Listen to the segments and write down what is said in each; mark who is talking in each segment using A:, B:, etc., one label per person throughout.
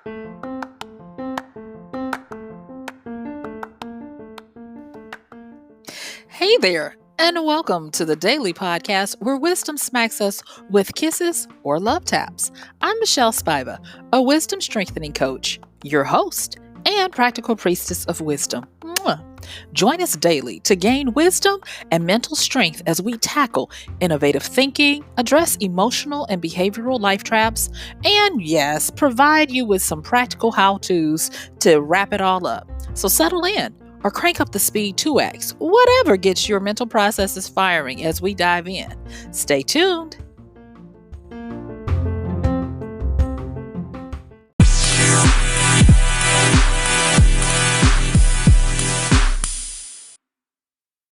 A: Hey there, and welcome to the daily podcast where wisdom smacks us with kisses or love taps. I'm MichelleSpiva, a wisdom strengthening coach, your host, and practical priestess of wisdom. Mwah. Join us daily to gain wisdom and mental strength as we tackle innovative thinking, address emotional and behavioral life traps, and yes, provide you with some practical how to's to wrap it all up. So settle in or crank up the speed 2x, whatever gets your mental processes firing as we dive in. Stay tuned.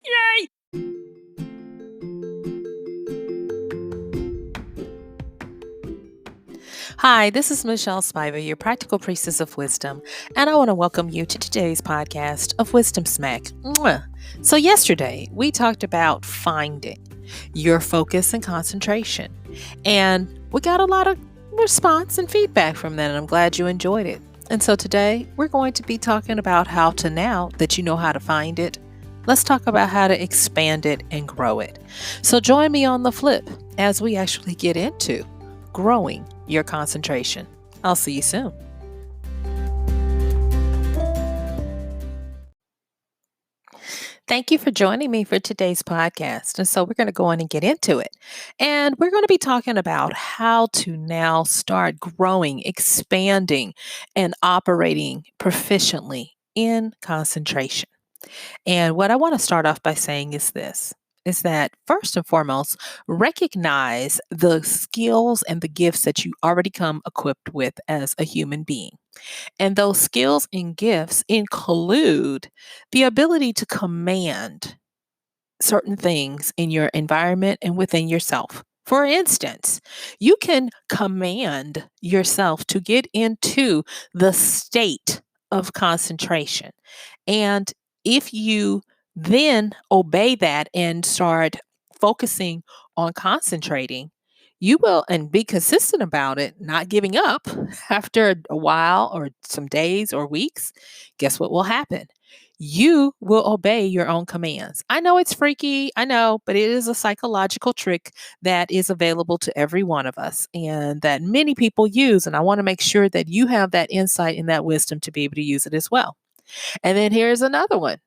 A: Yay! Hi, this is MichelleSpiva, your practical priestess of wisdom, and I want to welcome you to today's podcast of Wisdom Smack. Mwah. So yesterday, we talked about finding your focus and concentration, and we got a lot of response and feedback from that, and I'm glad you enjoyed it. And so today, we're going to be talking about how to, now that you know how to find it, let's talk about how to expand it and grow it. So join me on the flip as we actually get into growing your concentration. I'll see you soon. Thank you for joining me for today's podcast. And so we're going to go on and get into it. And we're going to be talking about how to now start growing, expanding, and operating proficiently in concentration. And what I want to start off by saying is this. Is that first and foremost, recognize the skills and the gifts that you already come equipped with as a human being. And those skills and gifts include the ability to command certain things in your environment and within yourself. For instance, you can command yourself to get into the state of concentration. And if you then obey that and start focusing on concentrating, you will, and be consistent about it, not giving up after a while or some days or weeks, guess what will happen? You will obey your own commands. I know it's freaky, I know, but it is a psychological trick that is available to every one of us and that many people use. And I want to make sure that you have that insight and that wisdom to be able to use it as well. And then here's another one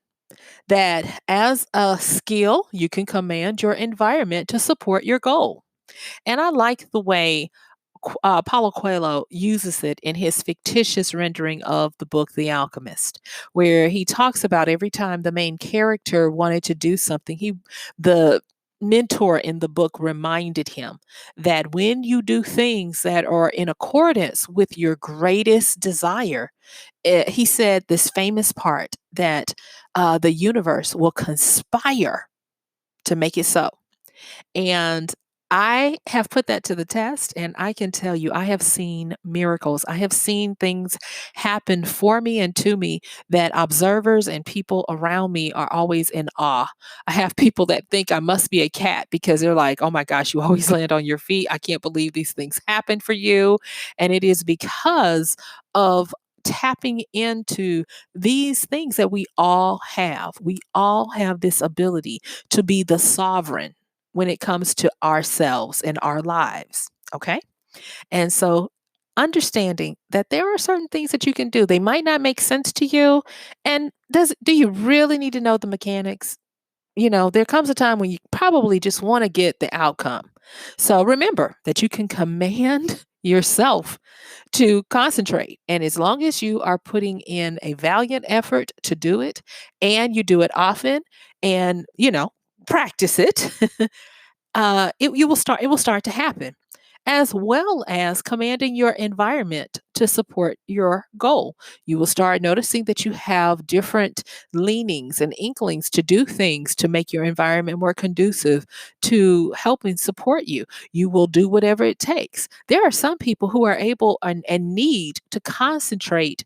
A: that as a skill, you can command your environment to support your goal. And I like the way Paulo Coelho uses it in his fictitious rendering of the book The Alchemist, where he talks about every time the main character wanted to do something, the mentor in the book reminded him that when you do things that are in accordance with your greatest desire, he said this famous part that the universe will conspire to make it so. And I have put that to the test, and I can tell you, I have seen miracles. I have seen things happen for me and to me that observers and people around me are always in awe. I have people that think I must be a cat because they're like, oh my gosh, you always land on your feet. I can't believe these things happen for you. And it is because of tapping into these things that we all have. We all have this ability to be the sovereign when it comes to ourselves and our lives. Okay. And so understanding that there are certain things that you can do. They might not make sense to you. And do you really need to know the mechanics? There comes a time when you probably just want to get the outcome. So remember that you can command yourself to concentrate. And as long as you are putting in a valiant effort to do it and you do it often and, practice it, it will start to happen, as well as commanding your environment to support your goal. You will start noticing that you have different leanings and inklings to do things to make your environment more conducive to helping support you. You will do whatever it takes. There are some people who are able and need to concentrate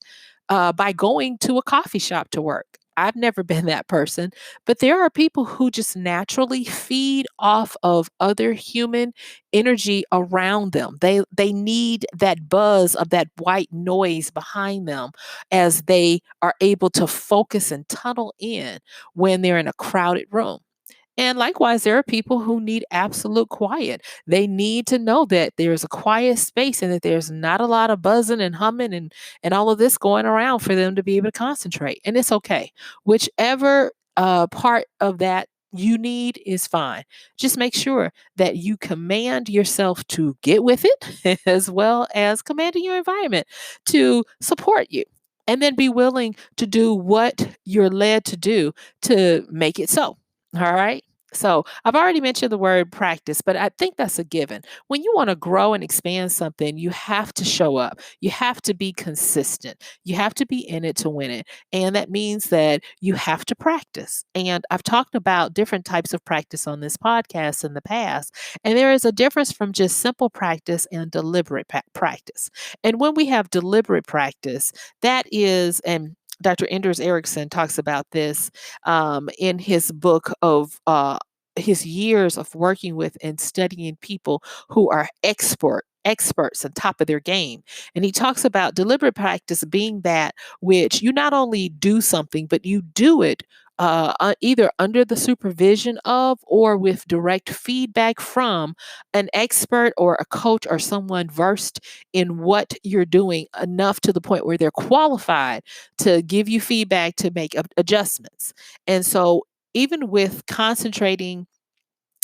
A: by going to a coffee shop to work. I've never been that person, but there are people who just naturally feed off of other human energy around them. They need that buzz of that white noise behind them as they are able to focus and tunnel in when they're in a crowded room. And likewise, there are people who need absolute quiet. They need to know that there's a quiet space and that there's not a lot of buzzing and humming and all of this going around for them to be able to concentrate. And it's okay. Whichever part of that you need is fine. Just make sure that you command yourself to get with it as well as commanding your environment to support you. And then be willing to do what you're led to do to make it so. All right. So I've already mentioned the word practice, but I think that's a given. When you want to grow and expand something, you have to show up. You have to be consistent. You have to be in it to win it. And that means that you have to practice. And I've talked about different types of practice on this podcast in the past. And there is a difference from just simple practice and deliberate practice. And when we have deliberate practice, that is, and Dr. Anders Ericsson talks about this in his book of his years of working with and studying people who are experts on top of their game. And he talks about deliberate practice being that which you not only do something, but you do it either under the supervision of or with direct feedback from an expert or a coach or someone versed in what you're doing enough to the point where they're qualified to give you feedback to make adjustments. And so even with concentrating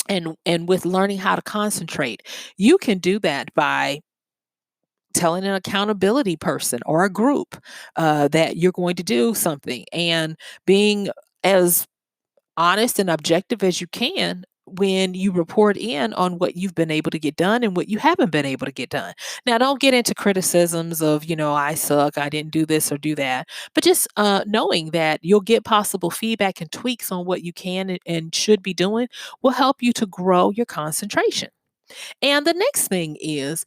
A: and with learning how to concentrate, you can do that by telling an accountability person or a group that you're going to do something and being as honest and objective as you can when you report in on what you've been able to get done and what you haven't been able to get done. Now, don't get into criticisms of, I suck, I didn't do this or do that, but just knowing that you'll get possible feedback and tweaks on what you can and should be doing will help you to grow your concentration. And the next thing is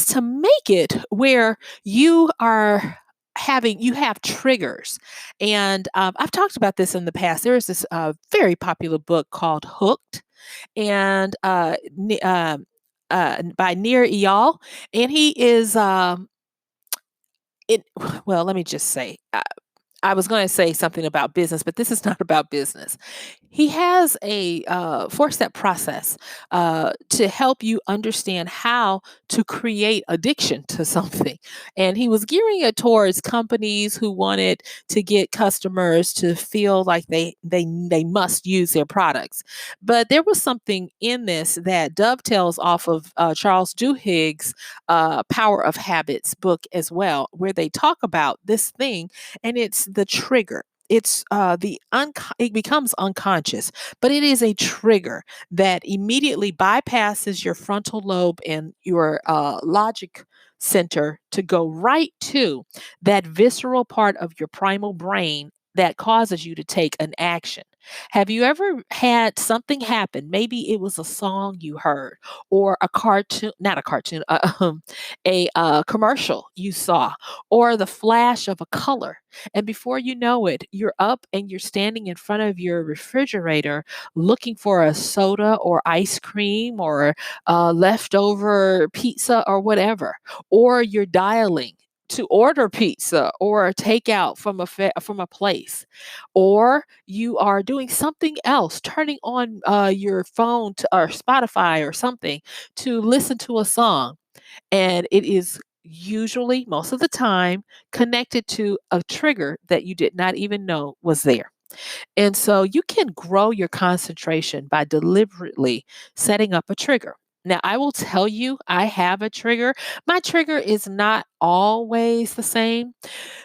A: to make it where you have triggers. And I've talked about this in the past. There is this very popular book called Hooked, and by Nir Eyal, and he is it. Well, let me just say. I was going to say something about business, but this is not about business. He has a four-step process to help you understand how to create addiction to something. And he was gearing it towards companies who wanted to get customers to feel like they must use their products. But there was something in this that dovetails off of Charles Duhigg's Power of Habits book as well, where they talk about this thing and it's the trigger. It's it becomes unconscious, but it is a trigger that immediately bypasses your frontal lobe and your logic center to go right to that visceral part of your primal brain that causes you to take an action. Have you ever had something happen? Maybe it was a song you heard or a cartoon, not a cartoon, a commercial you saw, or the flash of a color. And before you know it, you're up and you're standing in front of your refrigerator looking for a soda or ice cream or leftover pizza or whatever. Or you're dialing to order pizza or a takeout from from a place, or you are doing something else, turning on your phone or Spotify or something to listen to a song, and it is usually, most of the time, connected to a trigger that you did not even know was there. And so you can grow your concentration by deliberately setting up a trigger. Now, I will tell you, I have a trigger. My trigger is not always the same,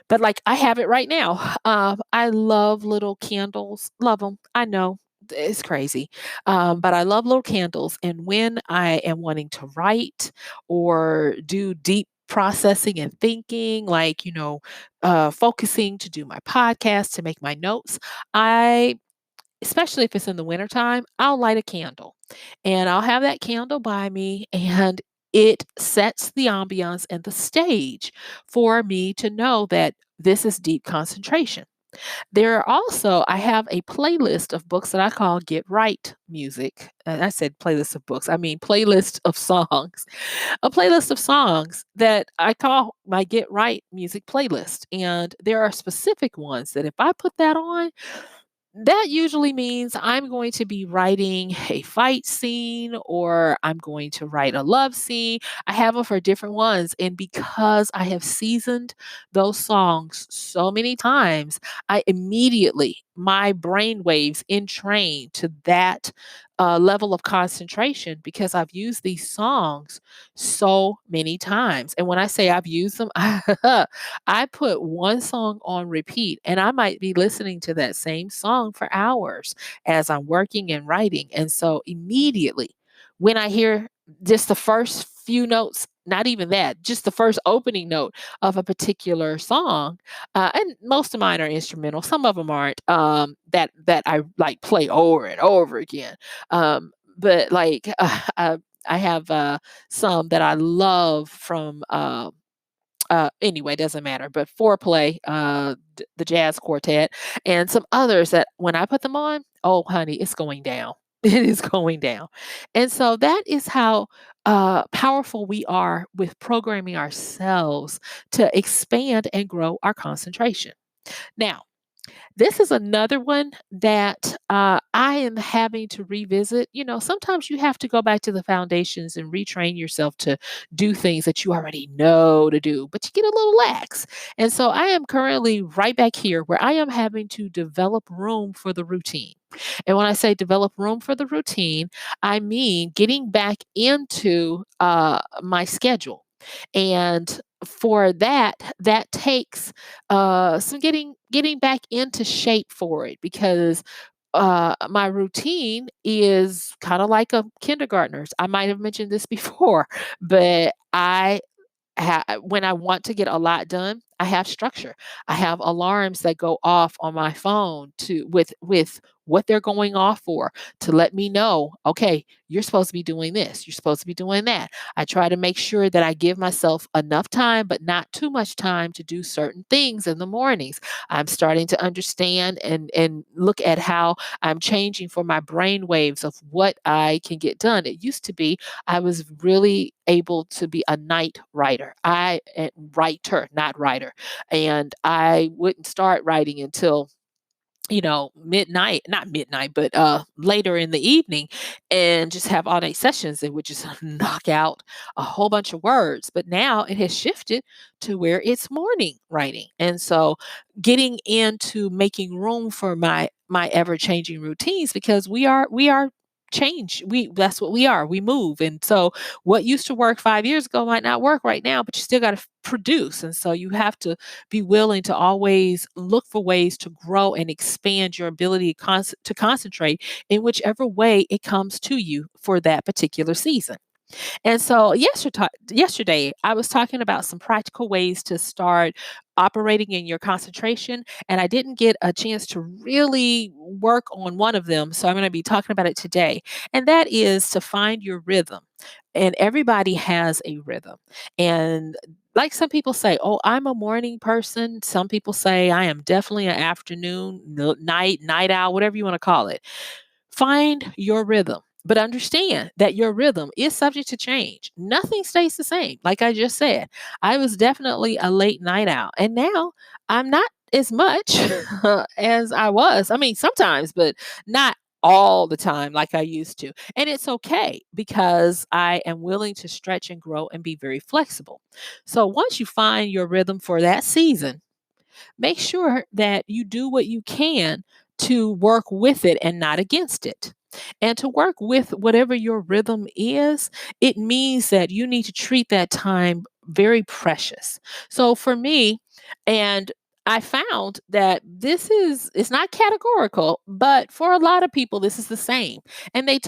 A: but like I have it right now. I love little candles, love them. I know it's crazy, but I love little candles. And when I am wanting to write or do deep processing and thinking, like, focusing to do my podcast, to make my notes, I especially if it's in the wintertime, I'll light a candle and I'll have that candle by me, and it sets the ambiance and the stage for me to know that this is deep concentration. There are also I have a playlist of books that I call Get Right Music. I said playlist of books. I mean playlist of songs. A playlist of songs that I call my Get Right Music playlist. And there are specific ones that if I put that on, that usually means I'm going to be writing a fight scene or I'm going to write a love scene. I have them for different ones. And because I have seasoned those songs so many times, I immediately, my brain waves entrain to that level of concentration because I've used these songs so many times. And when I say I've used them, I put one song on repeat and I might be listening to that same song for hours as I'm working and writing. And so immediately when I hear just the first few notes, not even that, just the first opening note of a particular song, and most of mine are instrumental. Some of them aren't. That I like play over and over again. But like I have some that I love from anyway, doesn't matter. But Foreplay, the jazz quartet, and some others that when I put them on, oh honey, it's going down. It is going down. And so that is how powerful we are with programming ourselves to expand and grow our concentration. Now, this is another one that I am having to revisit. You know, sometimes you have to go back to the foundations and retrain yourself to do things that you already know to do, but you get a little lax. And so I am currently right back here where I am having to develop room for the routine. And when I say develop room for the routine, I mean getting back into my schedule. And for that, that takes some getting back into shape for it because my routine is kind of like a kindergartner's. I might have mentioned this before, but when I want to get a lot done, I have structure. I have alarms that go off on my phone to with what they're going off for to let me know, okay, you're supposed to be doing this, you're supposed to be doing that. I try to make sure that I give myself enough time, but not too much time to do certain things in the mornings. I'm starting to understand and look at how I'm changing for my brain waves of what I can get done. It used to be I was really able to be a night writer. Writer, not writer. And I wouldn't start writing until midnight, not midnight, but later in the evening and just have all day sessions and would just knock out a whole bunch of words. But now it has shifted to where it's morning writing. And so getting into making room for my ever-changing routines because we are change. That's what we are. We move. And so what used to work 5 years ago might not work right now, but you still got to produce. And so you have to be willing to always look for ways to grow and expand your ability to concentrate in whichever way it comes to you for that particular season. And so yesterday, I was talking about some practical ways to start operating in your concentration, and I didn't get a chance to really work on one of them. So I'm going to be talking about it today. And that is to find your rhythm. And everybody has a rhythm. And like some people say, oh, I'm a morning person. Some people say I am definitely an afternoon, night owl, whatever you want to call it. Find your rhythm, but understand that your rhythm is subject to change. Nothing stays the same. Like I just said, I was definitely a late night owl, and now I'm not as much as I was. I mean, sometimes, but not all the time like I used to. And it's okay because I am willing to stretch and grow and be very flexible. So once you find your rhythm for that season, make sure that you do what you can to work with it and not against it. And to work with whatever your rhythm is, it means that you need to treat that time very precious. So for me, and I found that this is it's not categorical, but for a lot of people, this is the same. And say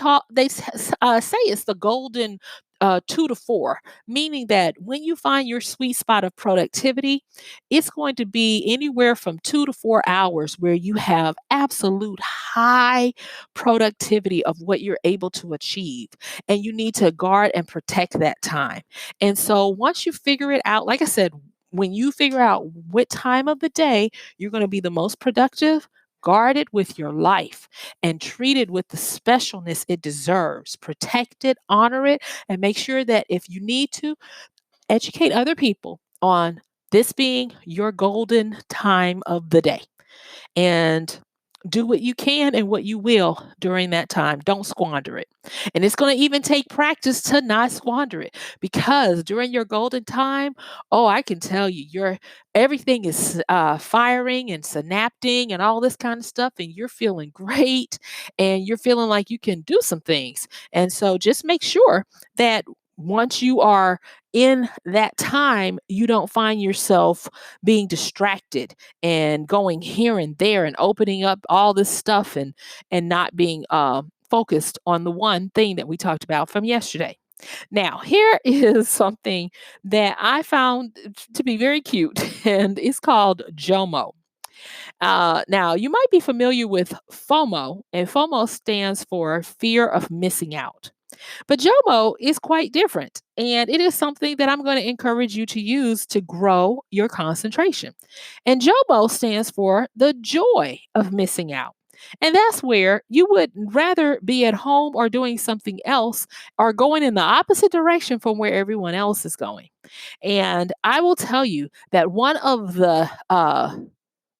A: it's the golden 2 to 4, meaning that when you find your sweet spot of productivity, it's going to be anywhere from 2 to 4 hours where you have absolute high productivity of what you're able to achieve. And you need to guard and protect that time. And so once you figure it out, like I said, when you figure out what time of the day you're going to be the most productive, guard it with your life and treat it with the specialness it deserves. Protect it, honor it, and make sure that if you need to, educate other people on this being your golden time of the day, and do what you can and what you will during that time. Don't squander it. And it's going to even take practice to not squander it, because during your golden time, oh, I can tell you, your everything is firing and synapting and all this kind of stuff, and you're feeling great and you're feeling like you can do some things. And so just make sure that once you are in that time, you don't find yourself being distracted and going here and there and opening up all this stuff, and not being focused on the one thing that we talked about from yesterday. Now, here is something that I found to be very cute, and it's called JOMO. Now, you might be familiar with FOMO, and FOMO stands for fear of missing out. But JOMO is quite different, and it is something that I'm going to encourage you to use to grow your concentration. And JOMO stands for the joy of missing out. And that's where you would rather be at home or doing something else, or going in the opposite direction from where everyone else is going. And I will tell you that one of the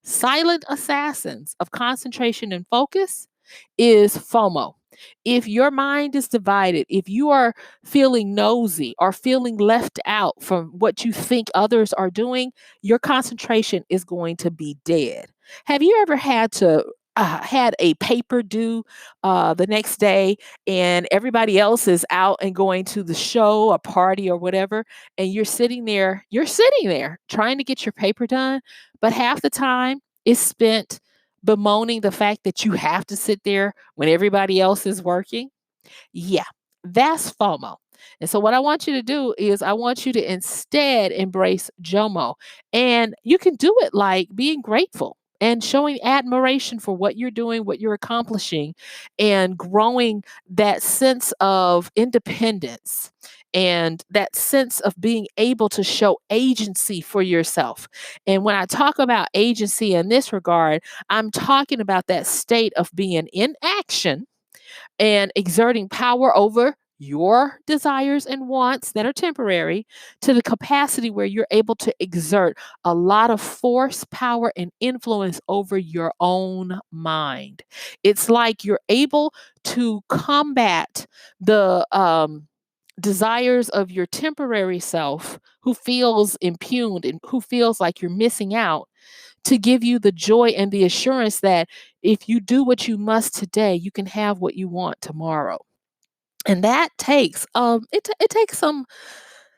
A: silent assassins of concentration and focus is FOMO. If your mind is divided, if you are feeling nosy or feeling left out from what you think others are doing, your concentration is going to be dead. Have you ever had a paper due the next day, and everybody else is out and going to the show, a party, or whatever, and you're sitting there trying to get your paper done, but half the time is spent bemoaning the fact that you have to sit there when everybody else is working? Yeah, that's FOMO. And so, what I want you to do is, I want you to instead embrace JOMO. And you can do it like being grateful and showing admiration for what you're doing, what you're accomplishing, and growing that sense of independence and that sense of being able to show agency for yourself. And when I talk about agency in this regard, I'm talking about that state of being in action and exerting power over your desires and wants that are temporary, to the capacity where you're able to exert a lot of force, power, and influence over your own mind. It's like you're able to combat the desires of your temporary self, who feels impugned and who feels like you're missing out, to give you the joy and the assurance that if you do what you must today, you can have what you want tomorrow. And that takes it takes some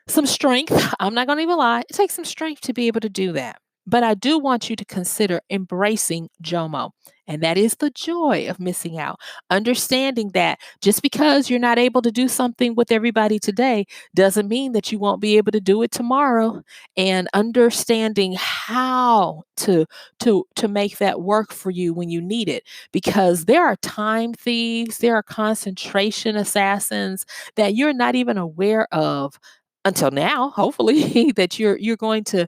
A: strength. I'm not going to even lie. It takes some strength to be able to do that. But I do want you to consider embracing JOMO. And that is the joy of missing out. Understanding that just because you're not able to do something with everybody today doesn't mean that you won't be able to do it tomorrow. And understanding how to make that work for you when you need it. Because there are time thieves, there are concentration assassins that you're not even aware of until now, hopefully, that you're going to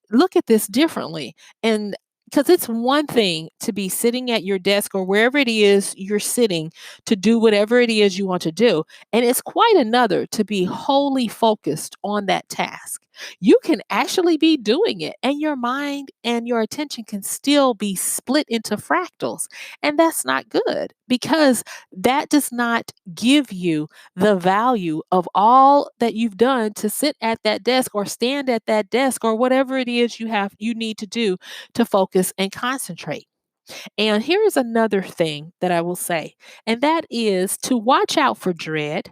A: look at this differently. And because it's one thing to be sitting at your desk or wherever it is you're sitting to do whatever it is you want to do, and it's quite another to be wholly focused on that task. You can actually be doing it, and your mind and your attention can still be split into fractals. And that's not good, because that does not give you the value of all that you've done to sit at that desk or stand at that desk or whatever it is you need to do to focus and concentrate. And here is another thing that I will say, and that is to watch out for dread.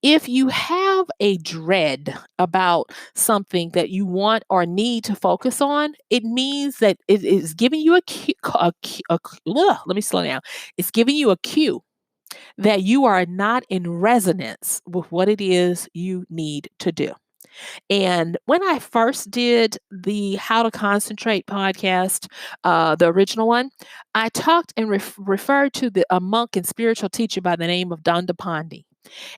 A: If you have a dread about something that you want or need to focus on, it means that it is giving you a cue. Let me slow down. It's giving you a cue that you are not in resonance with what it is you need to do. And when I first did the How to Concentrate podcast, the original one, I talked and referred to a monk and spiritual teacher by the name of Dandapani.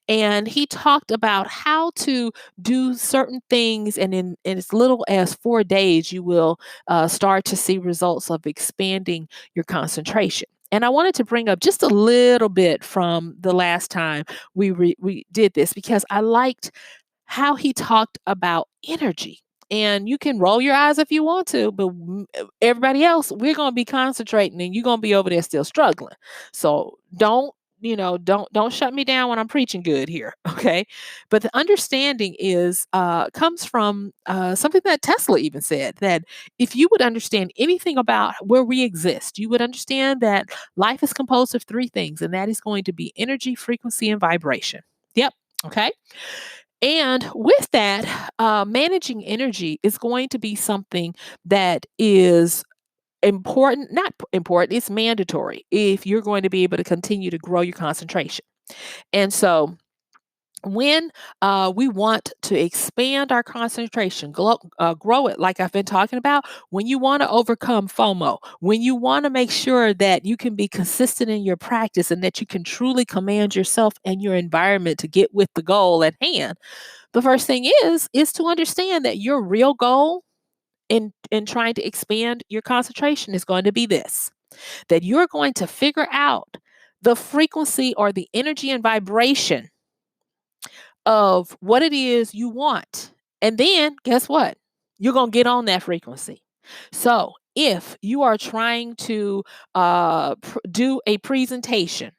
A: And he talked about how to do certain things, and in as little as 4 days, you will start to see results of expanding your concentration. And I wanted to bring up just a little bit from the last time we did this because I liked how he talked about energy. And you can roll your eyes if you want to, but everybody else, we're going to be concentrating and you're going to be over there still struggling. So don't shut me down when I'm preaching good here, okay? But the understanding is comes from something that Tesla even said, that if you would understand anything about where we exist, you would understand that life is composed of three things, and that is going to be energy, frequency, and vibration. Yep. Okay. And with that, managing energy is going to be something that is important, not important, it's mandatory if you're going to be able to continue to grow your concentration. And so, when we want to expand our concentration, grow it, like I've been talking about, when you want to overcome FOMO, when you want to make sure that you can be consistent in your practice and that you can truly command yourself and your environment to get with the goal at hand, the first thing is to understand that your real goal in trying to expand your concentration is going to be this, that you're going to figure out the frequency or the energy and vibration of what it is you want. And then guess what? You're going to get on that frequency. So if you are trying to do a presentation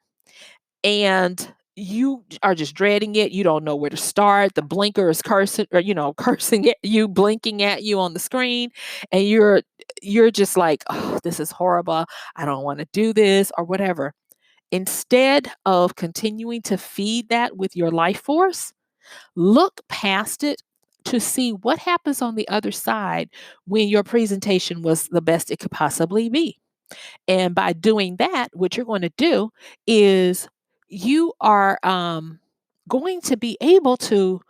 A: and you are just dreading it, you don't know where to start, the blinker is cursing or cursing at you, blinking at you on the screen, and you're just like, oh, this is horrible, I don't want to do this or whatever. Instead of continuing to feed that with your life force, look past it to see what happens on the other side when your presentation was the best it could possibly be. And by doing that, what you're going to do is you are going to be able to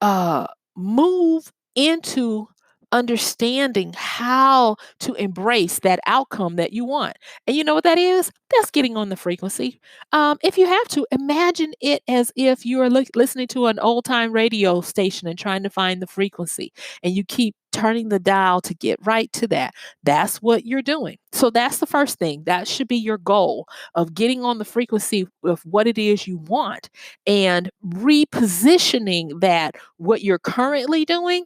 A: uh, move into understanding how to embrace that outcome that you want. And you know what that is? That's getting on the frequency. If you have to, imagine it as if you are listening to an old time radio station and trying to find the frequency, and you keep turning the dial to get right to that. That's what you're doing. So that's the first thing. That should be your goal of getting on the frequency of what it is you want and repositioning that what you're currently doing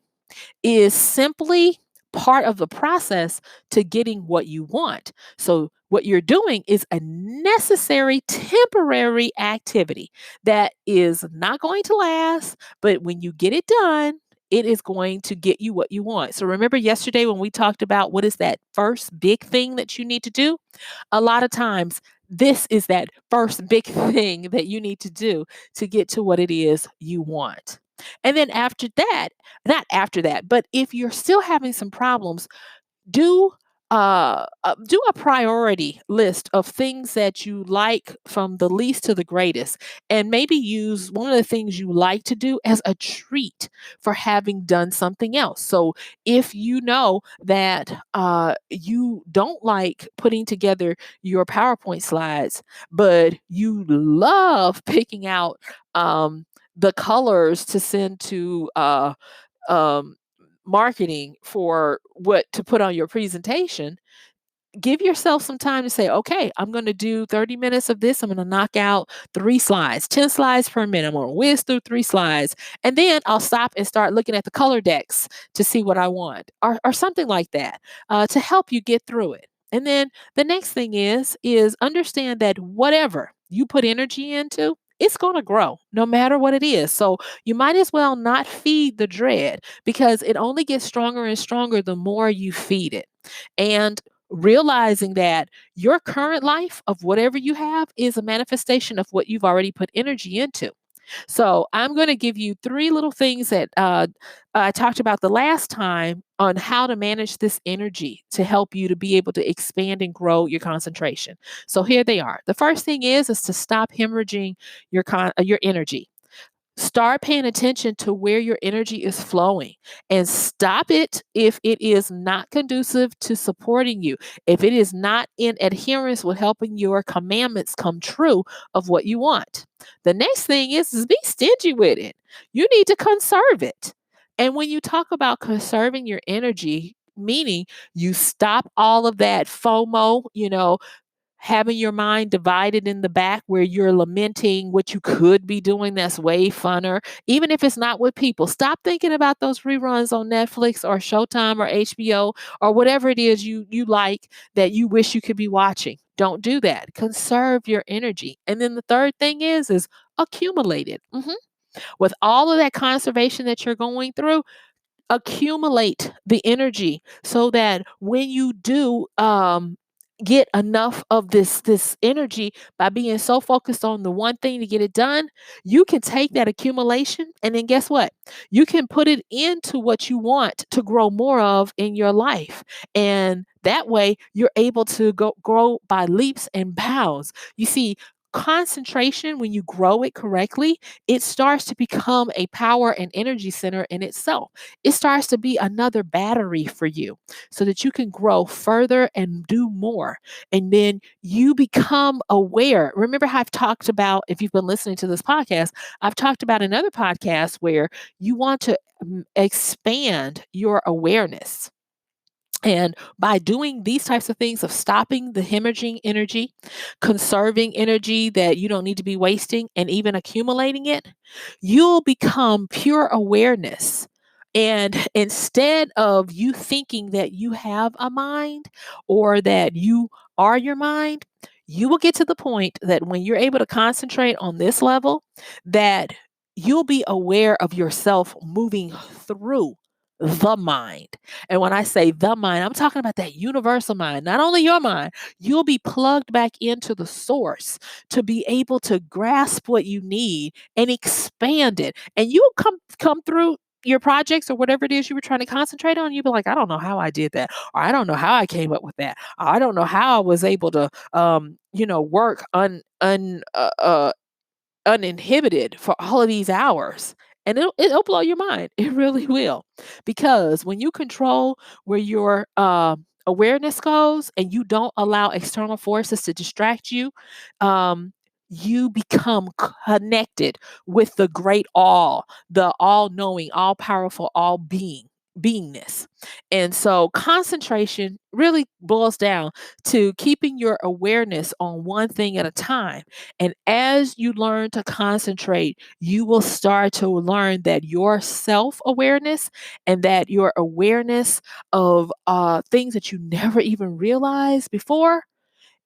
A: is simply part of the process to getting what you want. So, what you're doing is a necessary temporary activity that is not going to last, but when you get it done, it is going to get you what you want. So, remember yesterday when we talked about what is that first big thing that you need to do? A lot of times, this is that first big thing that you need to do to get to what it is you want. And then after that, not after that, but if you're still having some problems, do do a priority list of things that you like from the least to the greatest, and maybe use one of the things you like to do as a treat for having done something else. So if you know that you don't like putting together your PowerPoint slides, but you love picking out the colors to send to um, marketing for what to put on your presentation, give yourself some time to say, okay, I'm going to do 30 minutes of this. I'm going to knock out 3 slides, 10 slides per minute. I'm going to whiz through 3 slides. And then I'll stop and start looking at the color decks to see what I want, or something like that, to help you get through it. And then the next thing is understand that whatever you put energy into, it's going to grow no matter what it is. So you might as well not feed the dread, because it only gets stronger and stronger the more you feed it. And realizing that your current life of whatever you have is a manifestation of what you've already put energy into. So I'm going to give you 3 little things that I talked about the last time on how to manage this energy to help you to be able to expand and grow your concentration. So here they are. The first thing is to stop hemorrhaging your energy. Start paying attention to where your energy is flowing and stop it if it is not conducive to supporting you. If it is not in adherence with helping your commandments come true of what you want. The next thing is be stingy with it. You need to conserve it. And when you talk about conserving your energy, meaning you stop all of that FOMO, having your mind divided in the back where you're lamenting what you could be doing that's way funner, even if it's not with people. Stop thinking about those reruns on Netflix or Showtime or HBO or whatever it is you like that you wish you could be watching. Don't do that. Conserve your energy. And then the third thing is accumulate it. With all of that conservation that you're going through, accumulate the energy so that when you do get enough of this energy by being so focused on the one thing to get it done, you can take that accumulation and then guess what, you can put it into what you want to grow more of in your life, and that way you're able to go grow by leaps and bounds. You see, concentration, when you grow it correctly, it starts to become a power and energy center in itself. It starts to be another battery for you so that you can grow further and do more. And then you become aware. Remember how I've talked about, if you've been listening to this podcast, I've talked about another podcast where you want to expand your awareness. And by doing these types of things of stopping the hemorrhaging energy, conserving energy that you don't need to be wasting, and even accumulating it, you'll become pure awareness. And instead of you thinking that you have a mind or that you are your mind, you will get to the point that when you're able to concentrate on this level, that you'll be aware of yourself moving through the mind. And when I say the mind, I'm talking about that universal mind, not only your mind. You'll be plugged back into the source to be able to grasp what you need and expand it. And you'll come through your projects or whatever it is you were trying to concentrate on. You'll be like, I don't know how I did that, or I don't know how I came up with that, or I don't know how I was able to work uninhibited for all of these hours. And it'll blow your mind. It really will. Because when you control where your awareness goes and you don't allow external forces to distract you, you become connected with the great all, the all knowing, all powerful, all beingness. And so concentration really boils down to keeping your awareness on one thing at a time. And as you learn to concentrate, you will start to learn that your self awareness and that your awareness of things that you never even realized before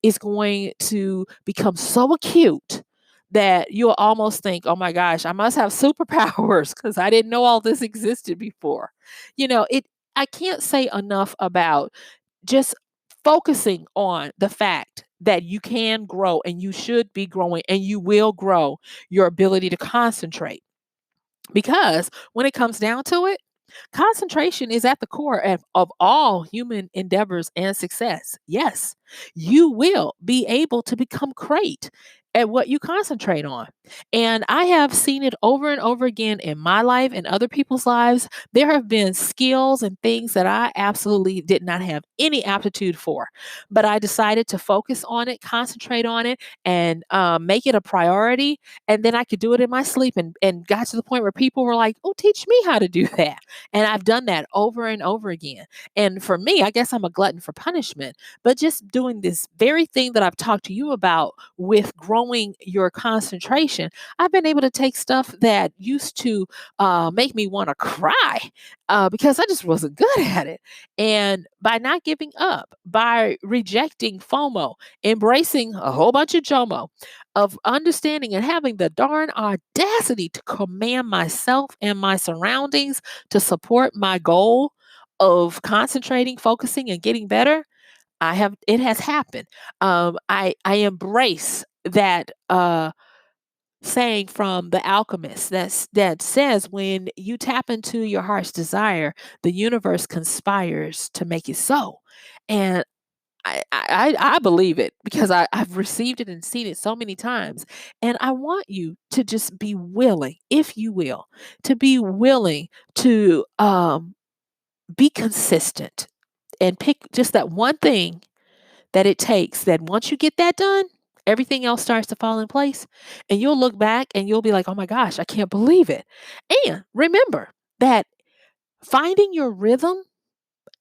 A: is going to become so acute that you'll almost think, oh my gosh, I must have superpowers because I didn't know all this existed before. I can't say enough about just focusing on the fact that you can grow and you should be growing and you will grow your ability to concentrate. Because when it comes down to it, concentration is at the core of all human endeavors and success. Yes, you will be able to become great at what you concentrate on. And I have seen it over and over again in my life and other people's lives. There have been skills and things that I absolutely did not have any aptitude for, but I decided to focus on it, concentrate on it, and make it a priority. And then I could do it in my sleep and got to the point where people were like, oh, teach me how to do that. And I've done that over and over again. And for me, I guess I'm a glutton for punishment, but just doing this very thing that I've talked to you about with growing your concentration, I've been able to take stuff that used to make me want to cry because I just wasn't good at it. And by not giving up, by rejecting FOMO, embracing a whole bunch of JOMO, of understanding and having the darn audacity to command myself and my surroundings to support my goal of concentrating, focusing, and getting better, it has happened. I embrace that saying from The Alchemist that says when you tap into your heart's desire, the universe conspires to make it so. And I believe it because I've received it and seen it so many times. And I want you to just be willing, if you will, to be willing to be consistent and pick just that one thing that it takes, that once you get that done, everything else starts to fall in place. And you'll look back and you'll be like, oh my gosh, I can't believe it. And remember that finding your rhythm,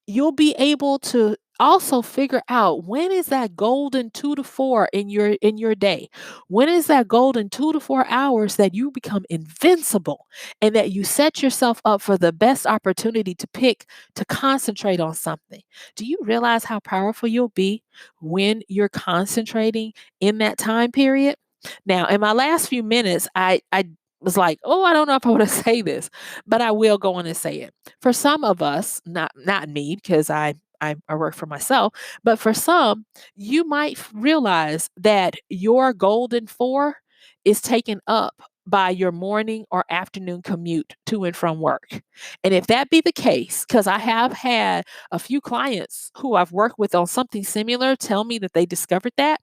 A: you'll be able to also figure out when is that golden 2 to 4 in your day. When is that golden 2 to 4 hours that you become invincible and that you set yourself up for the best opportunity to pick to concentrate on something. Do you realize how powerful you'll be when you're concentrating in that time period? Now, in my last few minutes, I was like, "Oh, I don't know if I want to say this, but I will go on and say it." For some of us, not me, because I work for myself, but for some, you might realize that your golden 4 is taken up by your morning or afternoon commute to and from work. And if that be the case, because I have had a few clients who I've worked with on something similar tell me that they discovered that,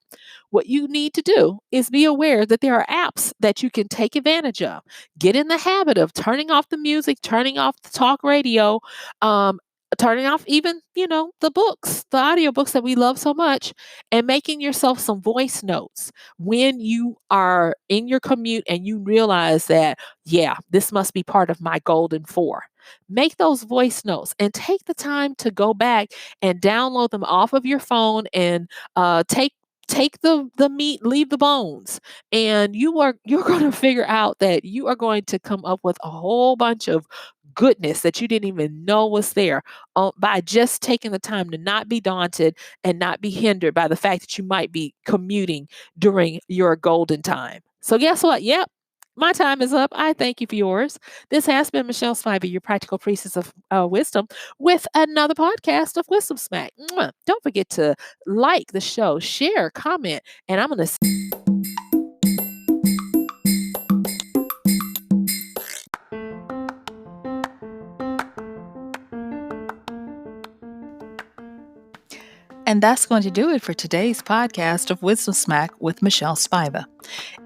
A: what you need to do is be aware that there are apps that you can take advantage of. Get in the habit of turning off the music, turning off the talk radio, um, turning off even, the books, the audiobooks that we love so much, and making yourself some voice notes when you are in your commute and you realize that, yeah, this must be part of my golden 4. Make those voice notes and take the time to go back and download them off of your phone and take the meat, leave the bones, and you're going to figure out that you are going to come up with a whole bunch of goodness that you didn't even know was there, by just taking the time to not be daunted and not be hindered by the fact that you might be commuting during your golden time. So guess what? Yep. My time is up. I thank you for yours. This has been Michelle Spiva, your practical priestess of wisdom, with another podcast of Wisdom Smack. Mwah. Don't forget to like the show, share, comment, and I'm going to. And that's going to do it for today's podcast of Wisdom Smack with Michelle Spiva.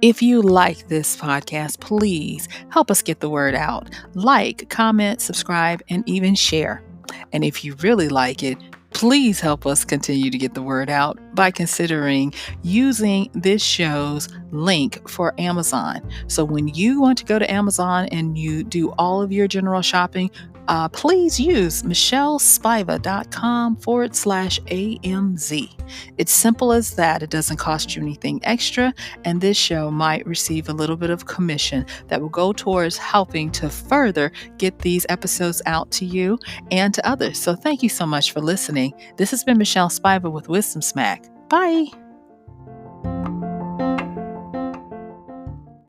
A: If you like this podcast, please help us get the word out. Like, comment, subscribe, and even share. And if you really like it, please help us continue to get the word out by considering using this show's link for Amazon. So when you want to go to Amazon and you do all of your general shopping, please use MichelleSpiva.com/AMZ. It's simple as that. It doesn't cost you anything extra, and this show might receive a little bit of commission that will go towards helping to further get these episodes out to you and to others. So thank you so much for listening. This has been Michelle Spiva with Wisdom Smack. Bye.